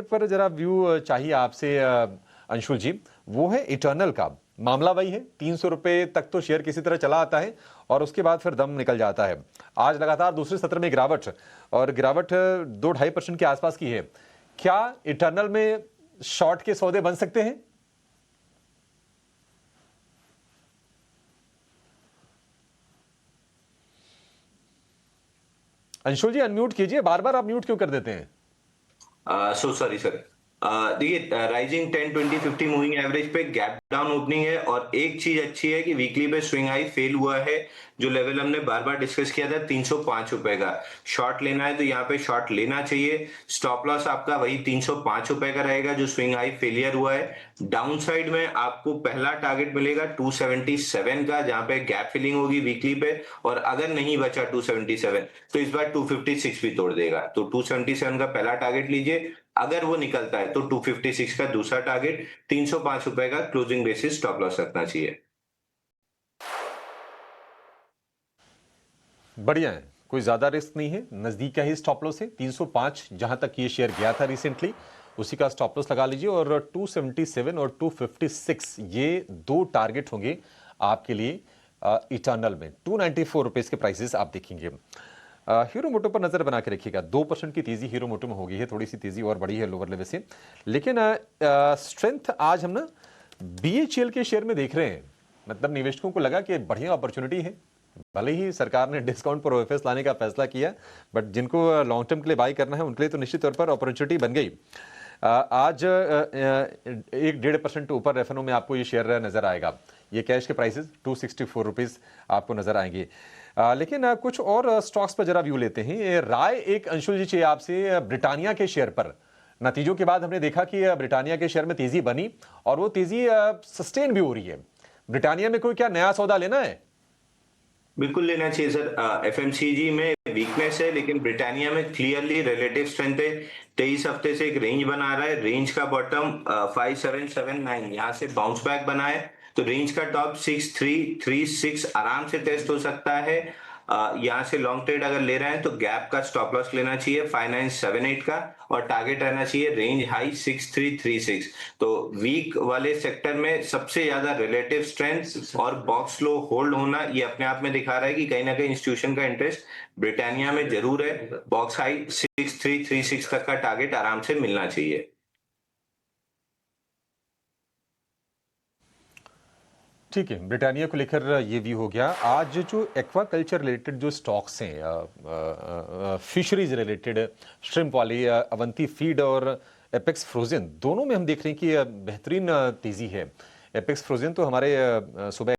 पर जरा व्यू चाहिए आपसे अंशुल जी। वो है इटर्नल का मामला। वही है 300 रुपए तक तो शेयर किसी तरह चला आता है और उसके बाद फिर दम निकल जाता है। आज लगातार दूसरे सत्र में गिरावट, और गिरावट 2-2.5% के आसपास की है। क्या इटर्नल में शॉर्ट के सौदे बन सकते हैं? अंशुल जी अनम्यूट कीजिए, बार बार आप म्यूट क्यों कर देते हैं? So sorry sir. देखिए, राइजिंग 10 20 50 मूविंग एवरेज पे गैप डाउन ओपनिंग है और एक चीज अच्छी है कि वीकली पे स्विंग हाई फेल हुआ है। जो लेवल हमने बार बार डिस्कस किया था 305 रुपए का, शॉर्ट लेना है तो यहाँ पे शॉर्ट लेना चाहिए। स्टॉप लॉस आपका वही 305 रुपए का रहेगा जो स्विंग हाई फेलियर हुआ है। डाउन साइड में आपको पहला टारगेट मिलेगा 277 का, जहां पे गैप फिलिंग होगी वीकली पे, और अगर नहीं बचा 277 तो इस बार 256 भी तोड़ देगा। तो 277 का पहला टारगेट लीजिए, अगर वो निकलता है तो 256 का दूसरा टारगेट, 305 रुपए का क्लोजिंग बेसिस स्टॉप लॉस रखना चाहिए। बढ़िया है, कोई ज्यादा रिस्क नहीं है, नजदीक का ही स्टॉप लॉस है 305, जहां तक ये शेयर गया था रिसेंटली उसी का स्टॉप लॉस लगा लीजिए। और 277 और 256 ये दो टारगेट होंगे आपके लिए इटर्नल में। 294 रुपीज के प्राइसेस आप देखेंगे। हीरो मोटो पर नजर बना के रखिएगा। 2% की तेजी हीरो मोटो में हो गई है, थोड़ी सी तेजी और बड़ी है लोअर लेवल से, लेकिन स्ट्रेंथ आज हम ना बीएचईएल के शेयर में देख रहे हैं। मतलब निवेशकों को लगा कि बढ़िया अपॉर्चुनिटी है, भले ही सरकार ने डिस्काउंट पर ओएफएस लाने का फैसला किया, बट जिनको लॉन्ग टर्म के लिए बाई करना है उनके लिए तो निश्चित तौर पर अपॉर्चुनिटी बन गई। आज 1-1.5% ऊपर रेफेनो में आपको ये शेयर नजर आएगा। ये कैश के प्राइसेस 264 रुपीज आपको नजर आएंगे। लेकिन कुछ और स्टॉक्स पर जरा व्यू लेते हैं। ये राय एक अंशुल जी चाहिए आपसे ब्रिटानिया के शेयर पर। नतीजों के बाद हमने देखा कि ब्रिटानिया के शेयर में तेजी बनी और वो तेजी सस्टेन भी हो रही है। ब्रिटानिया में कोई क्या नया सौदा लेना है? बिल्कुल लेना चाहिए सर। एफएमसीजी में वीकनेस है, लेकिन ब्रिटानिया में क्लियरली रिलेटिव स्ट्रेंथ है। 23 हफ्ते से एक रेंज बना रहा है। रेंज का बॉटम 5779 यहाँ से बाउंस बैक बना है, तो रेंज का टॉप 6336 आराम से टेस्ट हो सकता है। यहाँ से लॉन्ग ट्रेड अगर ले रहे हैं तो गैप का स्टॉप लॉस लेना चाहिए 5978 का, और टारगेट रहना चाहिए रेंज हाई 6336। तो वीक वाले सेक्टर में सबसे ज्यादा रिलेटिव स्ट्रेंथ और बॉक्स लो होल्ड होना, ये अपने आप में दिखा रहा है कि कहीं ना कहीं इंस्टीट्यूशन का इंटरेस्ट ब्रिटानिया में जरूर है। बॉक्स हाई 6336 तक का टारगेट आराम से मिलना चाहिए। ठीक है, ब्रिटानिया को लेकर ये भी हो गया। आज जो एक्वाकल्चर रिलेटेड जो स्टॉक्स हैं, फिशरीज रिलेटेड, श्रिम्प वाली अवंती फीड और एपेक्स फ्रोजन, दोनों में हम देख रहे हैं कि बेहतरीन तेजी है। एपेक्स फ्रोजन तो हमारे सुबह